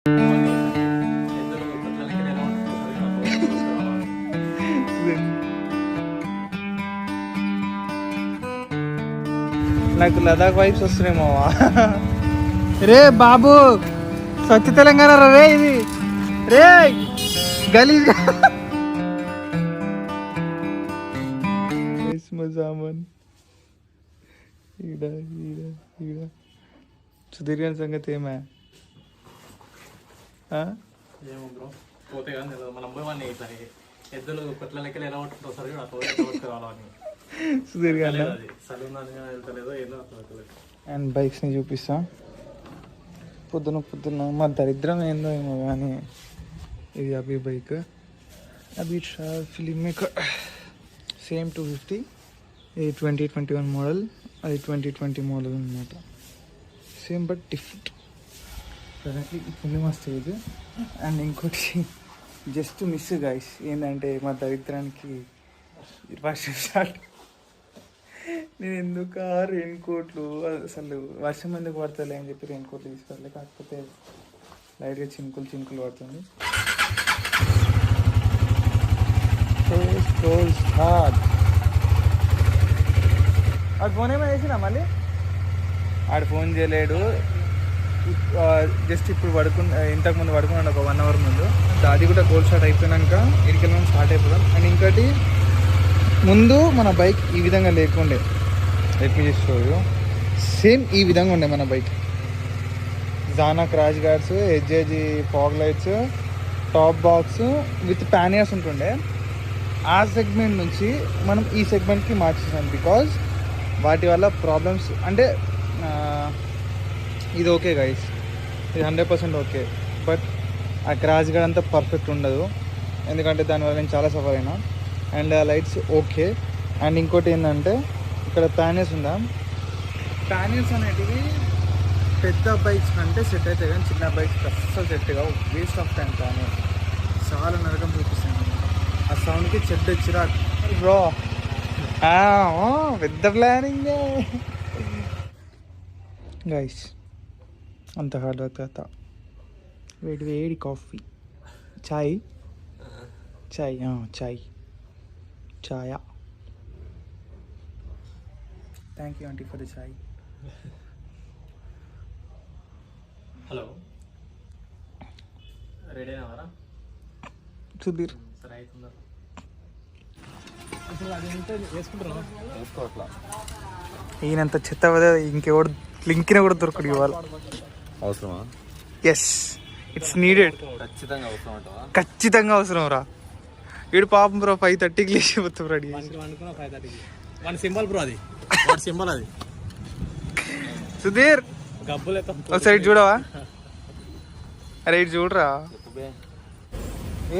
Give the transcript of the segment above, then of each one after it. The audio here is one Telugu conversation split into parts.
నాకు లదాఖ్ వైబ్స్ వస్తున్నాయేమో. రే బాబు స్వచ్ఛ తెలంగాణ రే ఇది రే గలీజ్ సామాన్ ఈడ ఈడ ఈడ సుధీర్ గారి సంగతి ఏమే ఏమో బ్రో పోతే కానీ మన అమ్మాయి వాడిని ఇట్లా ఎద్దులు కొట్ల లెక్కలు ఎలా ఉంటుందో సరే అని సుధీర్ గారు వెళ్తలేదో ఏదో అట్లా. అండ్ బైక్స్ని చూపిస్తా. పొద్దున పొద్దున్న మా దరిద్రం ఏందో ఏమో కానీ ఇది అభి బైక్, అభి ఫిలిం మేకర్, సేమ్ 250. ఇది 2021 మోడల్, అది 2020 మోడల్ అనమాట. Same but different. ప్రజెంట్లీ ఇప్పుడు మా స్టేజ్. అండ్ ఇంకోటి జస్ట్ మిస్ గైస్ ఏంటంటే మా దరిద్రానికి వర్షం స్టార్ట్. నేను ఎందుకు రెయిన్ కోట్లు అసలు వర్షం ఎందుకు పడతలే అని చెప్పి రెయిన్ కోట్లు తీసుకోవాలి, కాకపోతే లైట్గా చినుకులు చినుకులు పడుతుంది. ఆడు ఫోన్ ఏమైనా వేసినా మళ్ళీ ఆడు ఫోన్ చేయలేడు. జస్ట్ ఇప్పుడు ఇంతకుముందు పడుకున్నాడు ఒక 1 అవర్ ముందు. అది కూడా గోల్ స్టార్ట్ అయిపోయినాక ఇడికెళ్ళి మనం స్టార్ట్ అయిపోదాం. అండ్ ఇంకోటి ముందు మన బైక్ ఈ విధంగా లేకుండే, let me just show you. Same ఈ విధంగా ఉండే మన బైక్. జానా crash guards, HJG fog lights, top box with panniers ఉంటుండే. ఆ సెగ్మెంట్ నుంచి మనం ఈ సెగ్మెంట్కి మార్చేసాం బికాజ్ వాటి వల్ల ప్రాబ్లమ్స్ అంటే ఇది ఓకే గైస్, ఇది 100% ఓకే. బట్ ఆ క్రాష్ గార్డ్ అంతా పర్ఫెక్ట్ ఉండదు, ఎందుకంటే దానివల్ల నేను చాలా సఫర్ అయినా. అండ్ ఆ లైట్స్ ఓకే. అండ్ ఇంకోటి ఏంటంటే ఇక్కడ ప్యానియర్స్ ఉందా, ప్యానియర్స్ అనేటివి పెద్ద బైక్స్ కంటే సెట్ అవుతాయి కానీ చిన్న బైక్స్ అస్సలు సెట్ కావు. Waste of time. ప్యానియర్స్ చాలా నరకం చూపిస్తాను. ఆ సౌండ్కి చెడ్డ చిరాకు బ్రో. పెద్ద ప్లానింగ్ గైస్. అంత హార్డ్ వర్క్ అవుతా. వేడి వేడి కాఫీ, చాయ్ చాయ్ చాయ్ చాయా. Thank you aunty for the chai. Hello, ready అయినావారా సుధీర్? సరే అవుతుందా ఈయనంత చెత్త ఇంకెవడు లింకిన కూడా దొరకడు ఇవాళ. అవసరమా? Yes, it's needed. ఖచ్చితంగా అవసరం అంటావా? ఖచ్చితంగా అవసరం రా. వీడు పాపం బ్రో 5:30కి లేచిపోతాం రెడీ. 5:30 సింబల్ బ్రో, అది సింబల్. అది సుధీర్ ఒకసారి ఇటు చూడవా? అరే ఇటు చూడరా.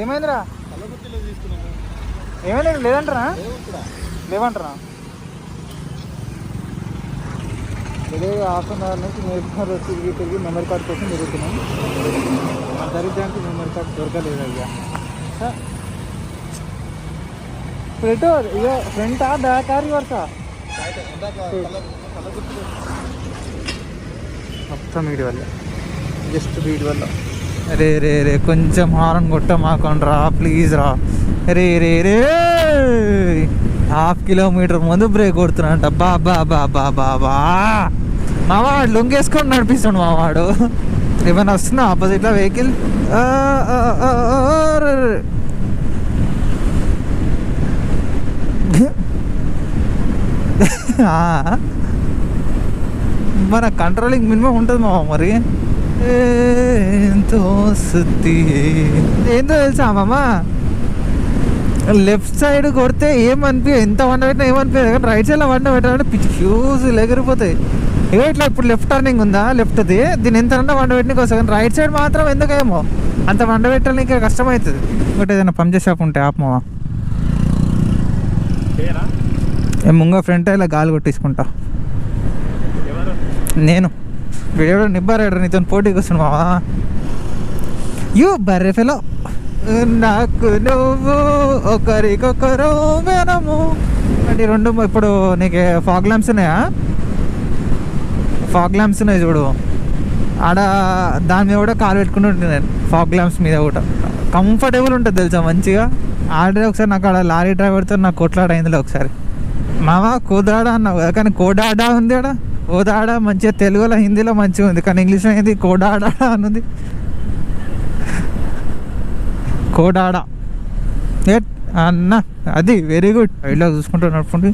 ఏమైందిరా? ఏమైనా లేదంటారా? లేవంటారా? ఇదే హాఫ్ అన్ అవర్ నుంచి నేర్చుకున్నారు. తిరిగి మెమరీ కార్డ్ కోసం తిరుగుతున్నాం. దరిద్రానికి మెమరీ కార్డ్ దొరకలేదు అయ్యా. ఫ్రంట్ ఇదో ఫ్రంటా బ్యాక్ ఆర్ రివర్సా? మొత్తం వీడి వల్ల, జస్ట్ వీడి వల్ల. రే రే రే కొంచెం హారన్ కొట్ట మాకండి రా ప్లీజ్ రా. రే రే రే 1/2 కిలోమీటర్ ముందు బ్రేక్ కొడుతున్నాంట. బాబా బాబా బాబా మావాడు లొంగేసుకొని నడిపిస్తాడు మావాడు. ఏమైనా వస్తున్నా ఆపోజిట్లో వెహికల్. మన కంట్రోలింగ్ మినిమం ఉంటుంది మామ. మరి ఏందో తెలుసా మామ, లెఫ్ట్ సైడ్ కొడితే ఏమనిపి ఎంత వండ పెట్టినా ఏమనిపించదు, కానీ రైట్ సైడ్లో వండ పెట్టాలంటే పిచ్చి ఫ్యూజ్ ఎగిరిపోతాయి. ఇవో ఇట్లా ఇప్పుడు లెఫ్ట్ టర్నింగ్ ఉందా, లెఫ్ట్ది దీన్ని ఎంత వండ పెట్టడానికి వస్తుంది, కానీ రైట్ సైడ్ మాత్రం ఎందుకేమో అంత వండ పెట్టడానికి కష్టమవుతుంది. ఇంకోటి ఏదైనా పంప్ షాప్ ఉంటే ఆపమా. ముంగ ఫ్రంట్ ఇలా గాలి కొట్టించుకుంటా. నేను వీడియో నిబ్బారాడు నీతో పోటీకి వస్తున్నాడు మావా. యూ బర్రె ఫెలో, నాకు నువ్వు ఒకరికొకరు వినము అంటే 2. ఇప్పుడు నీకు ఫాగ్ ల్యాంప్స్ ఉన్నాయా? ఫాగ్ ల్యాంప్స్ ఉన్నాయి చూడు, ఆడ దాని మీద కూడా కాలు పెట్టుకుంటూ ఉంటుంది నేను ఫాగ్ ల్యాంప్స్ మీద కూడా కంఫర్టబుల్ ఉంటుంది తెలుసా మంచిగా. ఆల్రెడీ ఒకసారి నాకు ఆడ లారీ డ్రైవర్తో నాకు కొట్లాడైందిలే ఒకసారి. మామ కోదాడ అన్నావు కదా, కానీ కోడాడా ఉంది ఆడ. కోదాడ మంచిగా తెలుగులో హిందీలో మంచిగా ఉంది, కానీ ఇంగ్లీష్లో ఏంది కోడాడా అని కోడాడ ఏ అన్న అది వెరీ గుడ్. ఇలా చూసుకుంటూ నడుపుకుంటే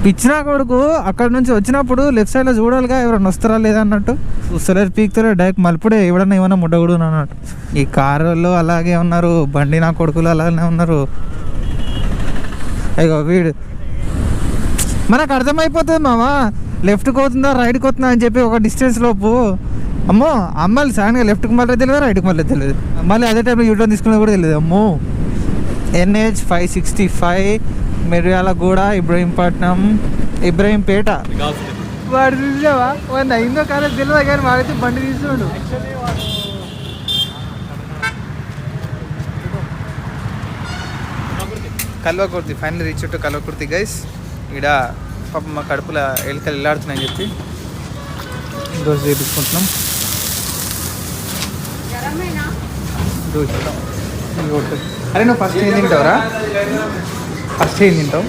పిచ్చినా కొడుకు అక్కడ నుంచి వచ్చినప్పుడు లెఫ్ట్ సైడ్లో చూడాలిగా ఎవరైనా వస్తారా లేదా అన్నట్టు. చూస్తలేరు, పీక్తలేరు, డైరెక్ట్ మలుపుడే ఎవడన్నా ఏమన్నా ముడ్డగుడు అన్నట్టు. ఈ కారులో అలాగే ఉన్నారు, బండి నా కొడుకులు అలాగే ఉన్నారు. అయ్యో వీడు మనకు అర్థమైపోతుంది మామ, లెఫ్ట్కి పోతుందా రైట్కి పోతుందా అని చెప్పి ఒక డిస్టెన్స్ లోపు. అమ్మో అమ్మాయిలు సడన్గా లెఫ్ట్కి మళ్ళీ తెలియదు, రైట్కి మళ్ళీ తెలియదు, మళ్ళీ అదే టైంలో యూటర్న్ తీసుకునేది కూడా తెలియదు. అమ్మో NH 565 మిర్యాలగూడ ఇబ్రహీంపట్నం ఇబ్రహీంపేట. వాడు చూసావా వాడిని అయిందో కానీ తెలియదు, కానీ వాడైతే బండి తీసుకున్నాడు. Kalwakurthy final reach to Kalwakurthy guys. ఇక్కడ పాప మా కడుపులో ఎలుకలు వెళ్ళాడుతున్నాయని చెప్పి దోశ చేపించుకుంటున్నాం. దోశ అరే నువ్వు ఫస్ట్ ఏం తింటావురా? ఫస్ట్ ఏం తింటావు?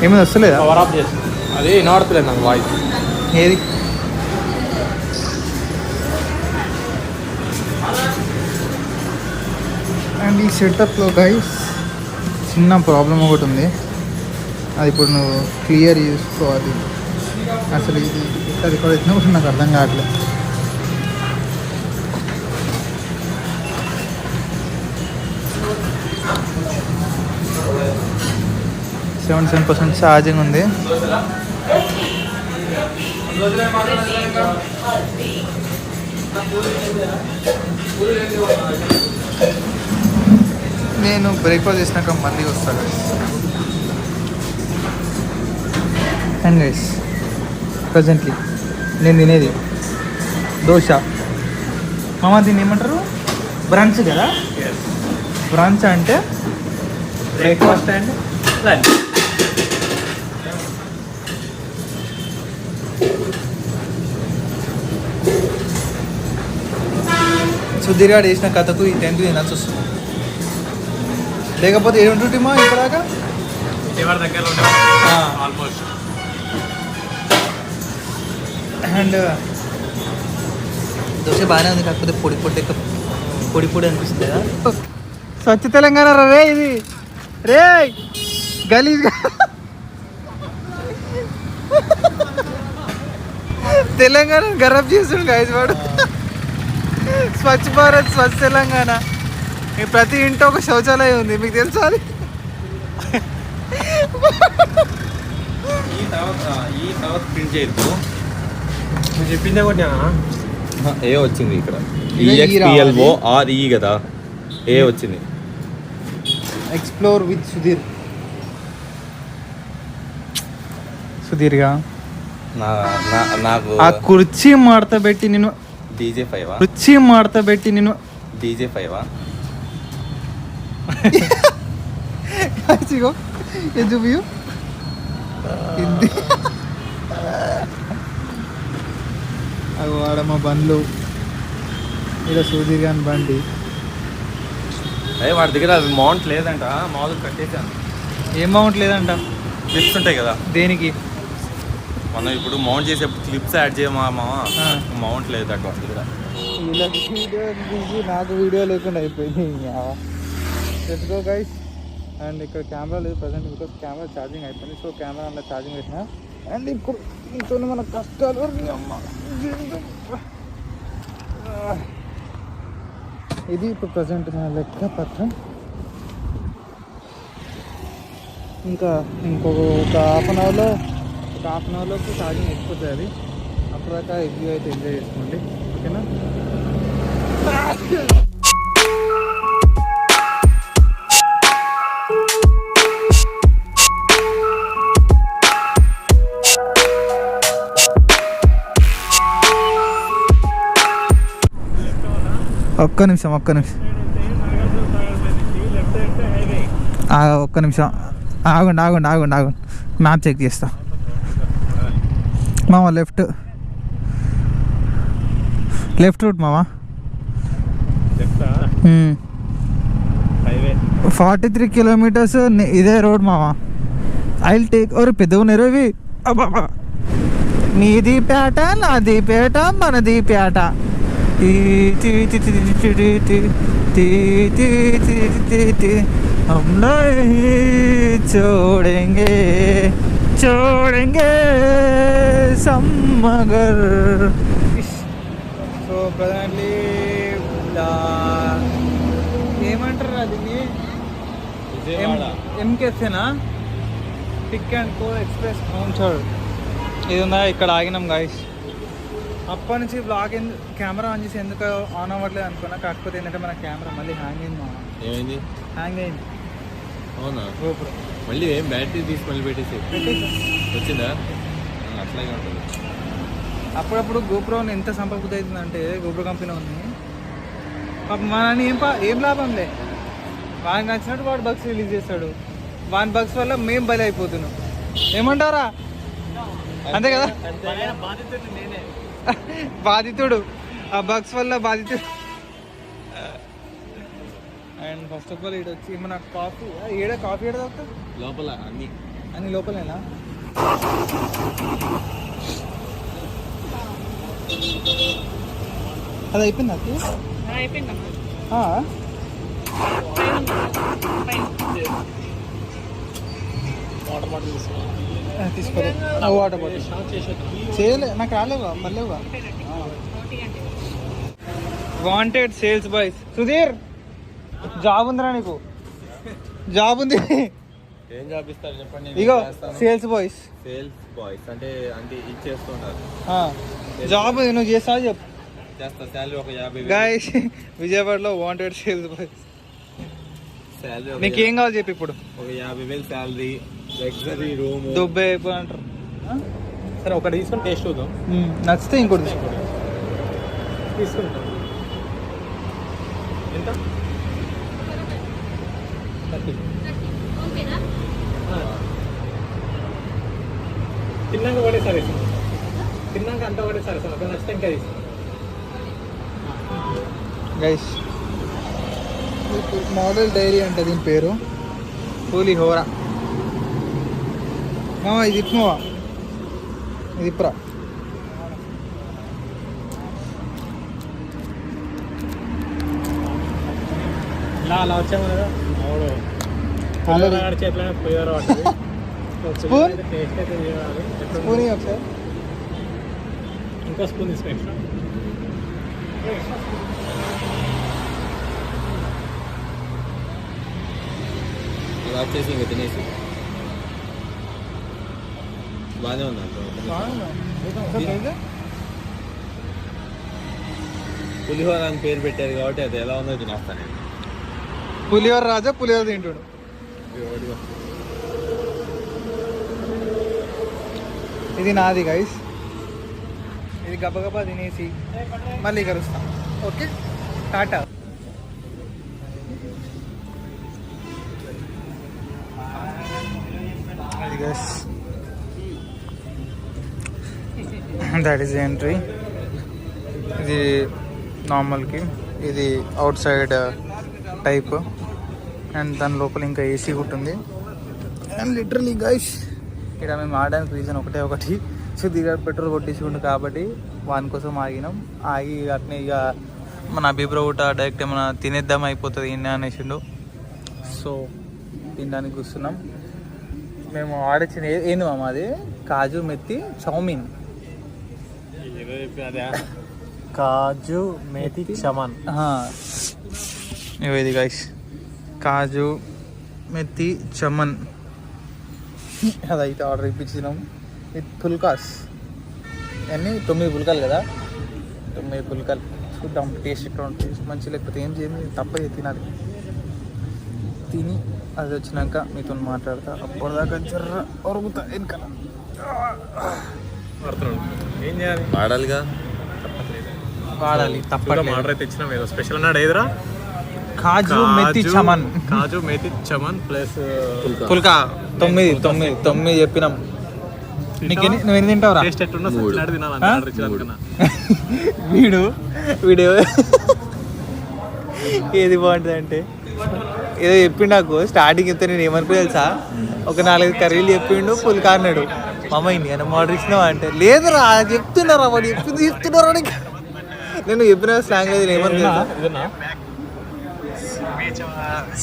ఏమైనా వస్తలేదా? పవర్ ఆఫ్ చేసి అది వినబడతలేదు నాకు వాయిస్. ఏది అండ్ ఈ సెటప్లో గైస్ చిన్న ప్రాబ్లం ఒకటి ఉంది, అది ఇప్పుడు నువ్వు క్లియర్ చేసుకోవాలి. అసలు ఇది అది కూడా వచ్చినప్పుడు నాకు అర్థం కావట్లేదు. 77% ఛార్జింగ్ ఉంది. నేను బ్రేక్ఫాస్ట్ చేసినాక మళ్ళీ వస్తాను. అండ్ గైస్ ప్రజెంట్లీ నేను తినేది దోశ. మామ దీన్ని ఏమంటారు? బ్రంచ్ కదా. బ్రంచ్ అంటే బ్రేక్ఫాస్ట్ అండ్ లంచ్. సుధీర్గాడు వేసిన కథకు ఈ 10th తినాల్సి వస్తుంది, లేకపోతే ఏముంటుంటేమో ఇప్పటిదాకా ఆల్మోస్ట్. అండ్ దోశ బాగానే ఉంది, కాకపోతే పొడి పొడి అనిపిస్తుంది కదా. స్వచ్ఛ తెలంగాణ రే ఇది రే గలీజ్గా తెలంగాణ గర్వం చేస్తుండు గైస్ వాడు. స్వచ్ఛ భారత్ స్వచ్ఛ తెలంగాణ, ప్రతి ఇంట్లో ఒక శౌచాలయం ఉంది, మీకు తెలుసా? అది ఈ తర్వాత ప్రింట్ చేయొద్దు. నువ్వు చెప్పిందే కొట్టినా ఏ వచ్చింది ఇక్కడ EXPLO RE కదా, ఏ వచ్చింది. ఎక్స్ప్లోర్ విత్ సుధీర్గా నాకు ఆ కుర్చీ మడత పెట్టి నేను DJ5 కుర్చీ మడత పెట్టి నేను DJ5 చూపి అవి వాడమ్మ బండ్లు, ఇలా సుధీర్ గాని బండి. అదే వాడి దగ్గర అవి మౌంట్ లేదంట, మామూలు కట్టేసాను. ఏం మౌంట్ లేదంట? క్లిప్స్ ఉంటాయి కదా. దేనికి? మనం ఇప్పుడు మౌంట్ చేసేప్పుడు క్లిప్స్ యాడ్ చేయమా మౌంట్ లేదట వాడి దగ్గర. ఇలా వీడియో తీసి నాకు వీడియో లేకుండా అయిపోయింది. Let's go guys. అండ్ ఇక్కడ కెమెరా లేదు ప్రజెంట్, బికాస్ కెమెరా ఛార్జింగ్ అయిపోయింది. సో కెమెరా అందులో ఛార్జింగ్ పెట్టినా. అండ్ ఇప్పుడు ఇంట్లో మన కష్టాలు అమ్మ. ఇది ఇప్పుడు ప్రజెంట్ మన లెక్క పత్రం. ఇంకా ఒక హాఫ్ అన్ అవర్లోకి ఛార్జింగ్ అయిపోతుంది. అది అప్పటిదాకా వ్యూ అయితే ఎంజాయ్ చేసుకోండి, ఓకేనా? ఒక్క నిమిషం ఒక్క నిమిషం ఆగండి మ్యాప్ చెక్ చేస్తా. మామ లెఫ్ట్ రూట్ మామ. 43 కిలోమీటర్స్ ఇదే రోడ్ మామ. I will take. ఎవరు పెద్దగా ఉన్నారు ఇవి. నీది పేట నాది పేట మనది పేట. हम नहीं छोड़ेंगे मगर. సో ప్రజెంట్లీ ఏమంటారు అది ఎంకేసేనా పిక్ అండ్ కో ఎక్స్ప్రెస్ అవును. ఇది ఉందా ఇక్కడ ఆగినాం గాయస్. అప్పటి నుంచి బ్లాగ్ కెమెరా ఆన్ చేసి ఎందుకు ఆన్ అవ్వట్లేదు అనుకున్నా. కాకపోతే ఏంటంటే మన కెమెరా మళ్ళీ హ్యాంగ్ అయింది. ఏమైంది? హ్యాంగ్ అయింది. అవునా? గోప్రో మళ్ళీ ఏం బ్యాటరీ తీసి మళ్ళీ పెట్టేసి వచ్చిందా? అట్లాగే ఉంటుంది. అప్పుడప్పుడు గోప్రోని ఎంత సంపర్కుత అవుతుందంటే గోప్రో కంపెనీ ఉంది. మనని ఏం లాభం లే. వాడికి నచ్చినట్టు వాడు బగ్స్ రిలీజ్ చేస్తాడు. వాని బగ్స్ వల్ల మేము బలి అయిపోతున్నాం. ఏమంటారా? అంతే కదా, బాధితుడు ఆ బగ్స్ వల్ల బాధితుడు. అండ్ ఫస్ట్ ఆఫ్ ఆల్ ఇక్కడ వచ్చి మన కాఫీ కాఫీ ఏడ తాగుతా లోపల అన్ని లోపలేనా? అది అయిపోయింది నాకు తీసుకోలేదు. వాటర్ బాటిల్ చేయలే, నాకు రాలేవా మళ్ళీవా. Wanted sales boys. Sudheer job ఉందిరా నీకు? జాబ్ ఉంది. ఏం జాబ్ ఇస్తారు చెప్పండి? ఇగో సేల్స్ బాయ్స్ అంటే ఇచ్చేస్తున్నారు జాబ్. నువ్వు చేస్తావా చెప్పు. చేస్తా. శాలరీ ఒక 50,000. గాయ్స్ విజయవాడలో వాంటెడ్ సేల్స్ బాయ్స్. శాలరీ నీకేం కావాలి చెప్పి. ఇప్పుడు ఒక 50,000 శాలరీ, లగ్జరీ రూమ్. దుబ్బే అంటారు. సరే ఒకటి తీసుకొని టేస్ట్ చూద్దాం. నచ్చితే ఇంకోటి తీసుకుంటాం. ఎంత? తిన్నాక ఒకటేసారి తిన్నాక అంతా ఒకటేసారి సార్. ఒక నచ్చితే ఇంకా తీసుకుంటాం. గైస్ మోడల్ డైరీ అంటే దీని పేరు పులిహోర. ఇది ఇప్పుమా, ఇది ఇప్పురా. అలా వచ్చాము కదా చేతులనే పోయారు. స్పూన్ టేస్ట్ అయితే చేయాలి. స్పూన్ ఒకసారి. ఇంకో స్పూన్ తీసుకో ఎక్స్ట్రా. ఇలా వచ్చేసి ఇంకా తినేసి బాగానే ఉంది. పులిహోర అని పేరు పెట్టారు కాబట్టి అది ఎలా ఉందో తినేస్తాను. పులిహోర రాజా పులిహోర తింటాడు. ఇది నాది గైస్. ఇది గబగబా తినేసి మళ్ళీ కలుస్తాం. Okay Tata. That is entry. ఇది నార్మల్కి, ఇది అవుట్ సైడ్ టైప్. అండ్ దాని లోపల ఇంకా ఏసీ కూడా ఉంది. అండ్ లిటరలీ గైస్ ఇక్కడ మేము ఆడడానికి రీజన్ ఒకటి. సుధీర్ గారు పెట్రోల్ కొట్టించుకుంటు కాబట్టి వాని కోసం ఆగినాం. ఆగి అట్నే ఇక మన అభిప్రాయ ఊట డైరెక్ట్ ఏమైనా తినేద్దాం అయిపోతుంది ఇన్న అనేసిండు. సో తినడానికి కూర్చున్నాం. మేము ఆడొచ్చిన ఏంది మామ అది? కాజు మెత్తి చౌమీన్. కాజు మేతి చమన్. ఇది గైస్ కాజు మెత్తి చమన్. అదైతే ఆర్డర్ ఇప్పించినాం విత్ పుల్కాస్. అన్నీ 9 పుల్కాలు కదా, 9 పుల్కాలు. చూద్దాం టేస్ట్ ఎక్కడ ఉంటుంది, మంచి లేకపోతే ఏం చేయండి, తప్ప తినాలి. తిని అది వచ్చినాక మీతో మాట్లాడతా. అప్పటిదాకా జర్ర ఒరుగుతా వెనకాల. ఏం చేయాలి? వాడాలిగా, వాడాలి తప్పట్లేదు. ఆర్డర్ అయితే ఇచ్చినాం. ఏదో స్పెషల్ అన్నాడు. ఏదిరా? కాజు మెత్తి చమన్. కాజు మేతి చమన్ ప్లస్ పుల్కా. 9 చెప్పినాం. నువ్వు ఎన్ని తింటావురా? టేస్ట్ ఎట్టున్నా సచ్చినాడు తినాలని ఆర్డర్ ఇచ్చేదానికన్నా. వీడియో ఏది బాగుంటుంది అంటే ఏదో చెప్పిండు నాకు స్టార్టింగ్ చెప్తే నేను ఏమనుకో తెలుసా, ఒక 4-5 కర్రీలు చెప్పిండు, పుల్కా అన్నాడు. మామ ఇండియన్ ఆర్డర్ ఇచ్చినావా అంటే లేదురా చెప్తున్నారా వాడు చెప్తున్నారా నేను చెప్పిన స్లాంగ్ లేదు ఏమనుకో.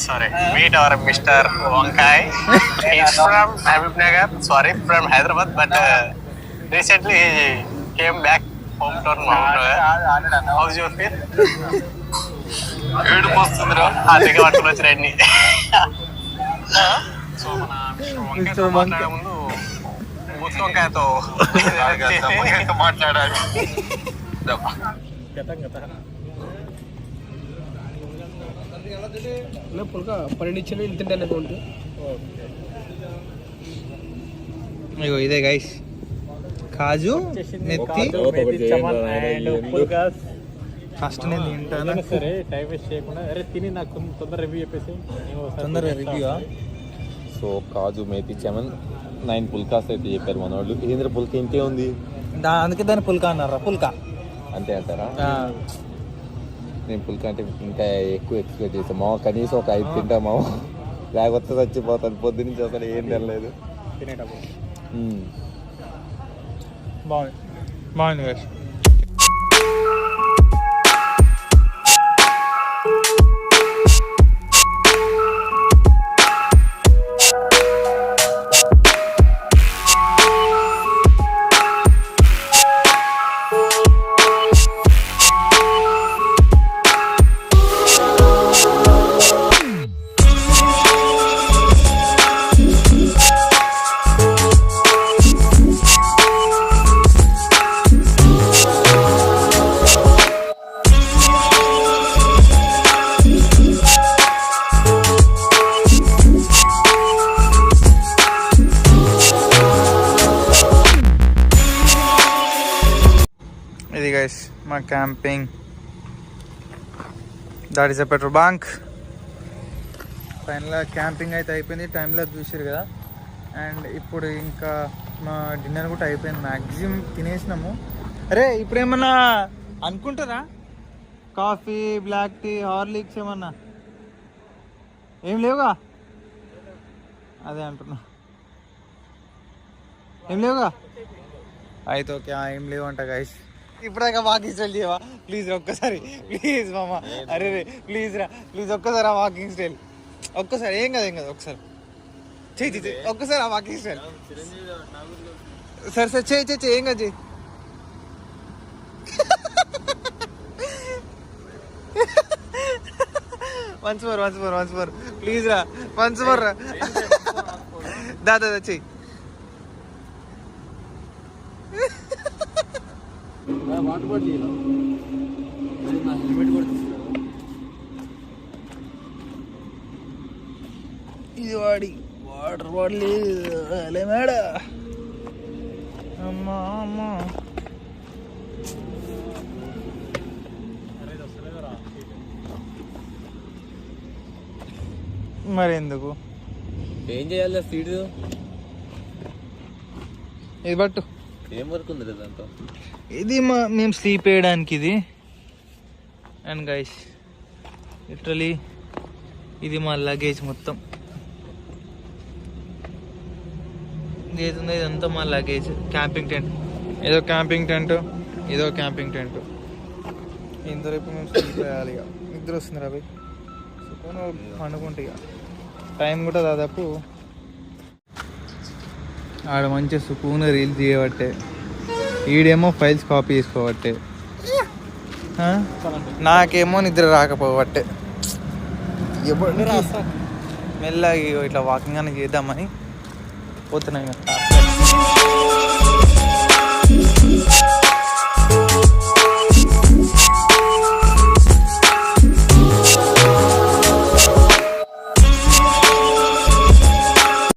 Sorry, meet our Mr. Wankai. He's from Habib Nagar. Sorry, from Hyderabad, but recently he came back hometown. How's your feel? ఏడు పోస్తుందిరా అదిగా పట్టుకుని వచ్చి రండి. సో మన మాట్లాడే ముందు గుత్తి వంకాయతో మాట్లాడాలి. ఇగో ఇదే గైస్ కాజు మెత్తి. ఫస్ట్ నేను తింటాను సరే, టైం వేస్ట్ చేయకుండా అరే తిని నాకు తొందర రివ్యూ చెప్పేసి తొందరగా రివ్యూ. సో కాజు మేతి చమన్ 9 పుల్కాస్ అయితే చెప్పారు మన వాళ్ళు. ఏంద్ర పుల్కా ఇంకే ఉంది, అందుకే దాన్ని పుల్కా అన్నారా? పుల్కా అంతే అంటారా? నేను పుల్కా అంటే ఇంకా ఎక్కువ ఎక్స్పెక్ట్ చేస్తాను మామ. కనీసం ఒక 5 తింటా మామ, లేకపోతే చచ్చిపోతాను. పొద్దు నుంచి అసలు ఏం తినలేదు. తినేటప్పుడు బాగుంది గైస్. ఇది గైస్ మా camping. That is a petrol bunk. ఫైనల్గా క్యాంపింగ్ అయితే అయిపోయింది. టైంలో చూసారు కదా. అండ్ ఇప్పుడు ఇంకా మా డిన్నర్ కూడా అయిపోయింది. మ్యాక్సిమం తినేసినాము. అరే ఇప్పుడు ఏమన్నా అనుకుంటారా? కాఫీ, బ్లాక్ టీ, హార్లిక్స్ ఏమన్నా ఏం లేవుగా? అదే అంటున్నా, ఏం లేవుగా? అయితే ఓకే, ఏం లేవు అంట గైస్. ఇప్పుడాక వాకింగ్ స్టైల్ చేయవా ప్లీజ్? ఒక్కసారి ప్లీజ్ మామ. అరే ప్లీజ్ రా, ప్లీజ్ ఒక్కసారి ఆ వాకింగ్ స్టైల్ ఒక్కసారి. ఏం కదా ఒకసారి చెయ్యి, ఒక్కసారి ఆ వాకింగ్ స్టైల్. సరే చెయ్యి, ఏం కదా చెయ్యి. వన్స్ మోర్ ప్లీజ్ రా, వన్స్ మోర్ రా. దాదా చెయ్యి. ఇది వాటర్ బాటిల్ మేడ. అమ్మా మరి ఎందుకు ఏం చేయాలి? సీడ్ ఇది పట్టు. ఏం వర్క్ ఉంది దాంతో? ఇది మేము స్లీప్ వేయడానికి ఇది. అండ్ గైస్ లిటరలీ ఇది మా లగేజ్ మొత్తం. ఇదంతా మా లగేజ్. క్యాంపింగ్ టెంట్, ఏదో క్యాంపింగ్ టెంట్. ఇంత రేపు మేము స్లీప్ వేయాలి. ఇక నిద్ర వస్తుంది రా. పండుకుంటే ఇక టైం కూడా దాదాపు ఆడ మంచిగా సుకూన్గా రీల్స్ చేయబట్టే, ఈడేమో ఫైల్స్ కాపీ చేసుకోబట్టే, నాకేమో నిద్ర రాకపోబట్టే. మెల్లగా ఇట్లా వాకింగ్ అని చేద్దామని పోతున్నాయి.